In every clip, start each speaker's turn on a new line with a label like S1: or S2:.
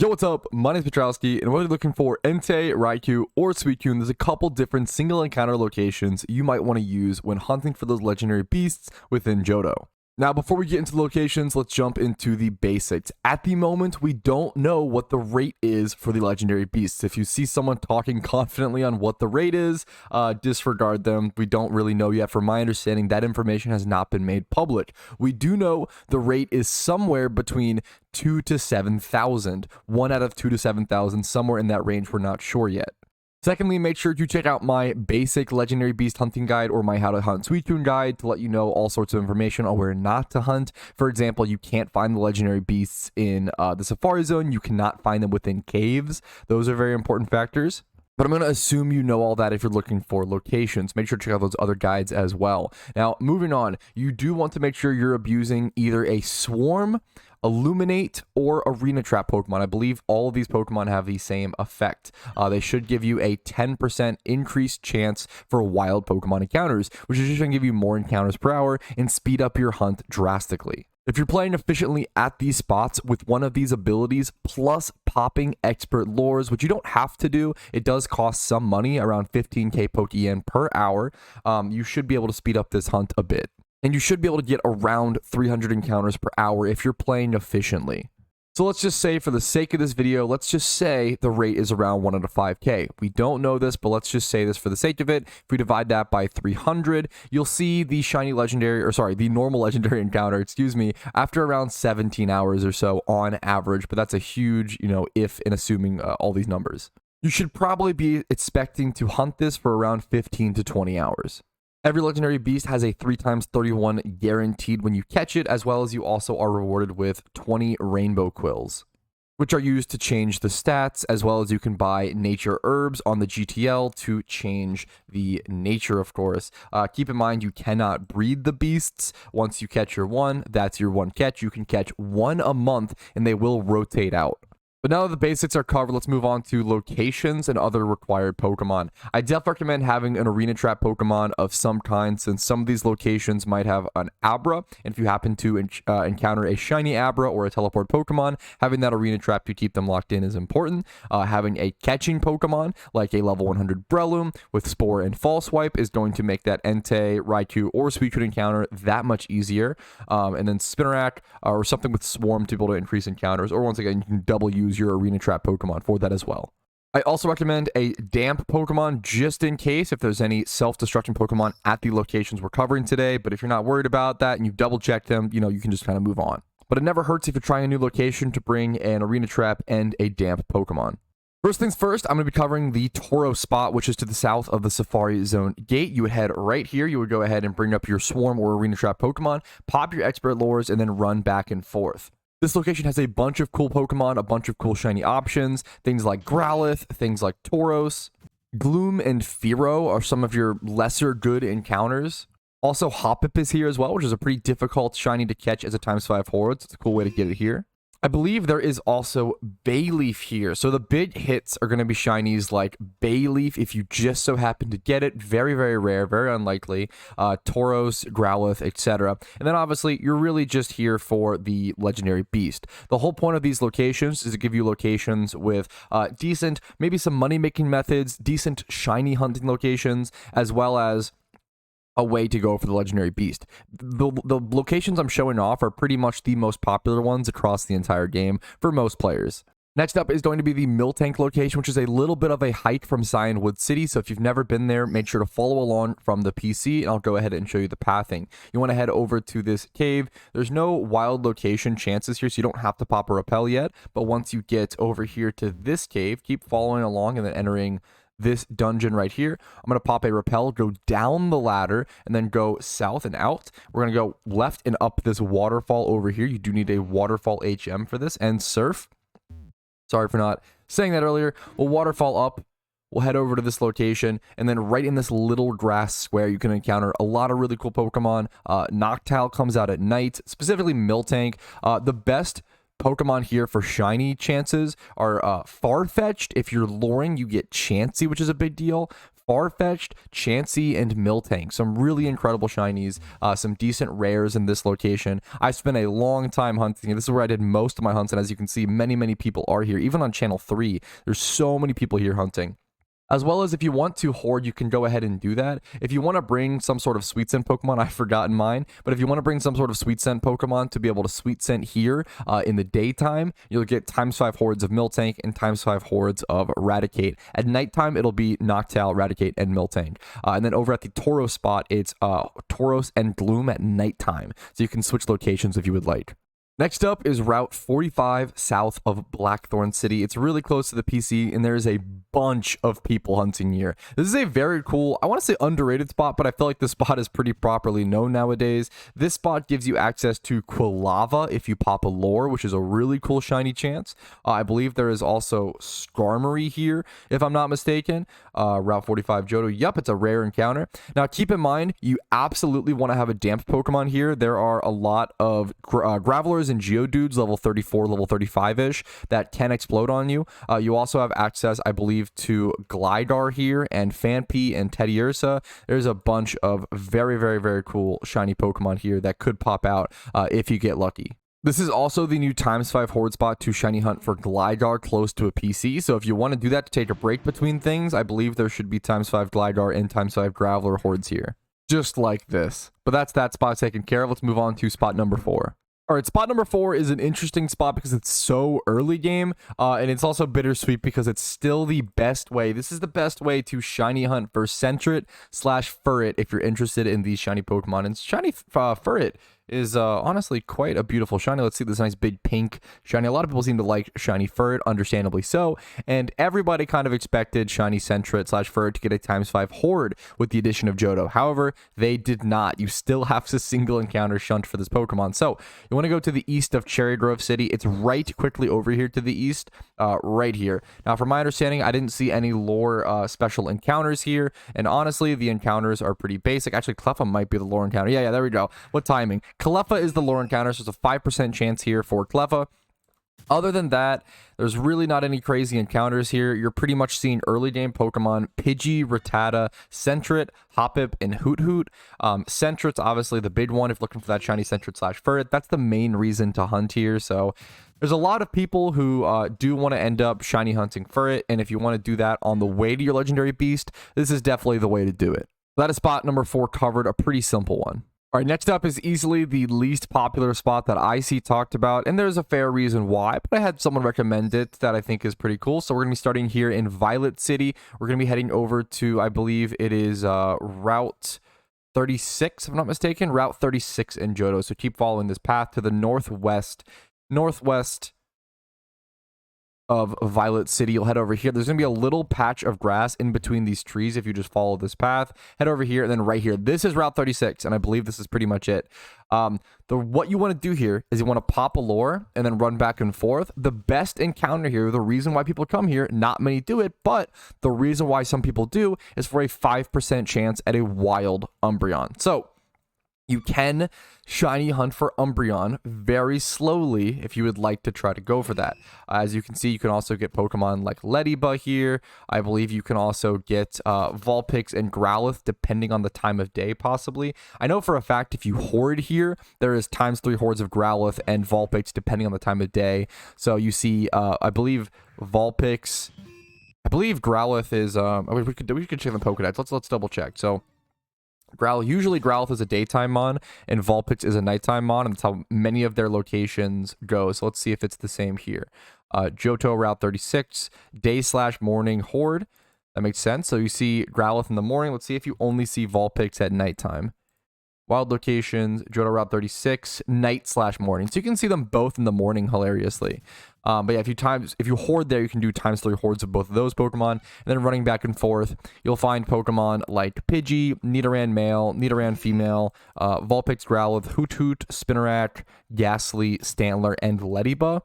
S1: Yo, what's up? My name is Patrouski, and whether you're looking for Entei, Raikou, or Suicune, there's a couple different single encounter locations you might want to use when hunting for those legendary beasts within Johto. Now, before we get into the locations, let's jump into the basics. At the moment, we don't know what the rate is for the legendary beasts. If you see someone talking confidently on what the rate is, disregard them. We don't really know yet. From my understanding, that information has not been made public. We do know the rate is somewhere between 2 to 7,000. 1 out of 2 to 7,000, somewhere in that range. We're not sure yet. Secondly, make sure to check out my basic legendary beast hunting guide or my how to hunt Suicune guide to let you know all sorts of information on where not to hunt. For example, you can't find the legendary beasts in the Safari Zone. You cannot find them within caves. Those are very important factors. But I'm going to assume you know all that if you're looking for locations. Make sure to check out those other guides as well. Now, moving on, you do want to make sure you're abusing either a Swarm, Illuminate, or Arena Trap Pokemon. I believe all of these Pokemon have the same effect. They should give you a 10% increased chance for wild Pokemon encounters, which is just going to give you more encounters per hour and speed up your hunt drastically. If you're playing efficiently at these spots with one of these abilities, plus popping expert lures, which you don't have to do, it does cost some money, around 15k Pokeyen per hour, you should be able to speed up this hunt a bit. And you should be able to get around 300 encounters per hour if you're playing efficiently. So let's just say, for the sake of this video, let's just say the rate is around 1 out of 5k. We don't know this, but let's just say this for the sake of it. If we divide that by 300, you'll see the shiny legendary, or sorry, the normal legendary encounter, after around 17 hours or so on average. But that's a huge, if in assuming all these numbers. You should probably be expecting to hunt this for around 15 to 20 hours. Every legendary beast has a 3x31 guaranteed when you catch it, as well as you also are rewarded with 20 rainbow quills, which are used to change the stats, as well as you can buy nature herbs on the GTL to change the nature, of course. Keep in mind, you cannot breed the beasts. Once you catch your one, that's your one catch. You can catch one a month, and they will rotate out. But now that the basics are covered, let's move on to locations and other required Pokemon. I definitely recommend having an Arena Trap Pokemon of some kind, since some of these locations might have an Abra, and if you happen to encounter a shiny Abra or a teleport Pokemon, having that Arena Trap to keep them locked in is important. Having a catching Pokemon, like a level 100 Breloom with Spore and False Swipe, is going to make that Entei, Raikou, or Suicune encounter that much easier. And then Spinarak, or something with Swarm to be able to increase encounters, or once again, you can double use your Arena Trap Pokemon for that as well. I also recommend a damp Pokemon just in case if there's any self-destruction Pokemon at the locations we're covering today. But if you're not worried about that and you've double-checked them, you can just kind of move on. But it never hurts if you're trying a new location to bring an Arena Trap and a damp Pokemon. First things first, I'm going to be covering the Toro spot, which is to the south of the Safari Zone gate. You would head right here. You would go ahead and bring up your Swarm or Arena Trap Pokemon, pop your expert lures, and then run back and forth. This location has a bunch of cool Pokemon, a bunch of cool shiny options, things like Growlithe, things like Tauros. Gloom and Fearow are some of your lesser good encounters. Also, Hoppip is here as well, which is a pretty difficult shiny to catch as a ×5 horde, so it's a cool way to get it here. I believe there is also Bayleaf here. So the big hits are going to be shinies like Bayleaf, if you just so happen to get it. Very, very rare, very unlikely. Tauros, Growlithe, etc. And then obviously, you're really just here for the legendary beast. The whole point of these locations is to give you locations with decent, maybe some money-making methods, decent shiny hunting locations, as well as a way to go for the legendary beast. The locations I'm showing off are pretty much the most popular ones across the entire game for most players. Next up is going to be the Miltank location, which is a little bit of a hike from Cyanwood City. So if you've never been there, make sure to follow along from the PC, and I'll go ahead and show you the pathing. You want to head over to this cave. There's no wild location chances here, so you don't have to pop a rappel yet. But once you get over here to this cave, keep following along and then entering this dungeon right here. I'm going to pop a rappel, go down the ladder, and then go south and out. We're going to go left and up this waterfall over here. You do need a waterfall HM for this, and surf. Sorry for not saying that earlier. We'll waterfall up. We'll head over to this location, and then right in this little grass square, you can encounter a lot of really cool Pokemon. Noctowl comes out at night, specifically Miltank. The best Pokemon here for shiny chances are Farfetch'd. If you're luring, you get Chansey, which is a big deal. Farfetch'd, Chansey, and Miltank. Some really incredible shinies, some decent rares in this location. I spent a long time hunting. This is where I did most of my hunts, and as you can see, many people are here. Even on channel 3, there's so many people here hunting. As well as if you want to hoard, you can go ahead and do that. If you want to bring some sort of sweet scent Pokemon, I've forgotten mine, but if you want to bring some sort of sweet scent Pokemon to be able to sweet scent here in the daytime, you'll get ×5 hordes of Miltank and ×5 hordes of Raticate. At nighttime, it'll be Noctowl, Raticate, and Miltank. And then over at the Tauros spot, it's Tauros and Gloom at nighttime. So you can switch locations if you would like. Next up is Route 45 south of Blackthorn City. It's really close to the PC, and there is a bunch of people hunting here. This is a very cool, I want to say underrated spot, but I feel like this spot is pretty properly known nowadays. This spot gives you access to Quilava if you pop a lure, which is a really cool shiny chance. I believe there is also Skarmory here, if I'm not mistaken. Route 45 Johto, yep, it's a rare encounter. Now, keep in mind, you absolutely want to have a damp Pokemon here. There are a lot of Gravelers and Geodudes, level 34, level 35-ish, that can explode on you. You also have access, I believe, to Gligar here, and Phanpy and Teddiursa. There's a bunch of very cool shiny Pokemon here that could pop out if you get lucky. This is also the new ×5 horde spot to shiny hunt for Gligar close to a PC. So if you want to do that to take a break between things, I believe there should be ×5 Gligar and ×5 Graveler hordes here. Just like this. But that's that spot taken care of. Let's move on to spot number 4. All right, spot number 4 is an interesting spot because it's so early game, and it's also bittersweet because it's still the best way. This is the best way to shiny hunt for Sentret/Furret if you're interested in these shiny Pokemon. And shiny Furret is honestly quite a beautiful shiny. Let's see this nice big pink shiny. A lot of people seem to like shiny Furret, understandably so, and everybody kind of expected shiny Sentret/Furret to get a ×5 horde with the addition of Johto. However, they did not. You still have to single encounter shunt for this Pokemon. So you want to go to the east of Cherry Grove City. It's right quickly over here to the east, right here. Now, from my understanding, I didn't see any lore special encounters here, and honestly, the encounters are pretty basic. Actually, Cleffa might be the lore encounter. Yeah, there we go. What timing? Cleffa is the lore encounter, so it's a 5% chance here for Cleffa. Other than that, there's really not any crazy encounters here. You're pretty much seeing early game Pokemon Pidgey, Rattata, Sentret, Hoppip, and Hoot. Sentret's obviously the big one if looking for that shiny Sentret/Furret. That's the main reason to hunt here. So there's a lot of people who do want to end up shiny hunting Furret, and if you want to do that on the way to your legendary beast, this is definitely the way to do it. That is spot number 4 covered, a pretty simple one. All right, next up is easily the least popular spot that I see talked about, and there's a fair reason why, but I had someone recommend it that I think is pretty cool. So we're going to be starting here in Violet City. We're going to be heading over to, I believe it is Route 36, if I'm not mistaken, Route 36 in Johto. So keep following this path to the northwest of Violet City. You'll head over here. There's going to be a little patch of grass in between these trees if you just follow this path. Head over here, and then right here. This is Route 36, and I believe this is pretty much it. What you want to do here is you want to pop a lure and then run back and forth. The best encounter here, the reason why people come here, not many do it, but the reason why some people do is for a 5% chance at a wild Umbreon. So you can shiny hunt for Umbreon very slowly if you would like to try to go for that. As you can see, you can also get Pokemon like Lediba here. I believe you can also get Vulpix and Growlithe depending on the time of day, possibly. I know for a fact if you hoard here, there is ×3 hordes of Growlithe and Vulpix depending on the time of day. So you see, I believe Vulpix, I believe Growlithe is, we could check the Pokedex. Let's double check. So usually Growlithe is a daytime mon, and Vulpix is a nighttime mon, and that's how many of their locations go. So let's see if it's the same here. Johto, Route 36, day/morning horde. That makes sense. So you see Growlithe in the morning. Let's see if you only see Vulpix at nighttime. Wild locations, Johto, Route 36, night/morning. So you can see them both in the morning, hilariously. But yeah, if you hoard there, you can do ×3 hordes of both of those Pokemon. And then running back and forth, you'll find Pokemon like Pidgey, Nidoran male, Nidoran female, Vulpix, Growlithe, Hoot, Spinarak, Ghastly, Stantler, and Lediba.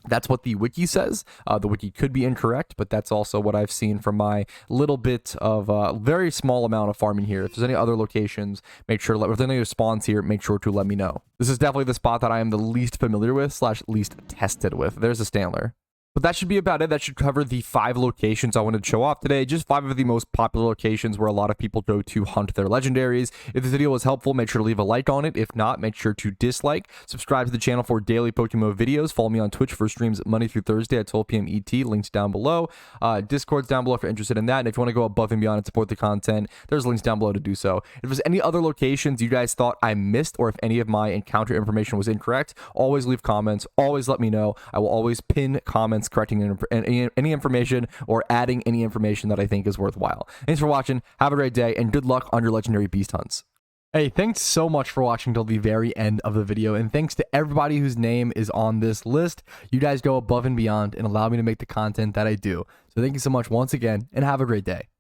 S1: That's what the wiki says. The wiki could be incorrect, but that's also what I've seen from my little bit of very small amount of farming here. If there's any other locations, make sure, if there's any spawns here, make sure to let me know. This is definitely the spot that I am the least familiar with / least tested with. There's a Stantler. But that should be about it. That should cover the 5 locations I wanted to show off today. Just 5 of the most popular locations where a lot of people go to hunt their legendaries. If this video was helpful, make sure to leave a like on it. If not, make sure to dislike. Subscribe to the channel for daily PokeMMO videos. Follow me on Twitch for streams Monday through Thursday at 12 p.m. ET. Links down below. Discord's down below if you're interested in that. And if you want to go above and beyond and support the content, there's links down below to do so. If there's any other locations you guys thought I missed, or if any of my encounter information was incorrect, always leave comments. Always let me know. I will always pin comments correcting any information or adding any information that I think is worthwhile. Thanks for watching. Have a great day, and good luck on your legendary beast hunts. Hey, thanks so much for watching till the very end of the video, and thanks to everybody whose name is on this list. You guys go above and beyond and allow me to make the content that I do. So thank you so much once again, and have a great day.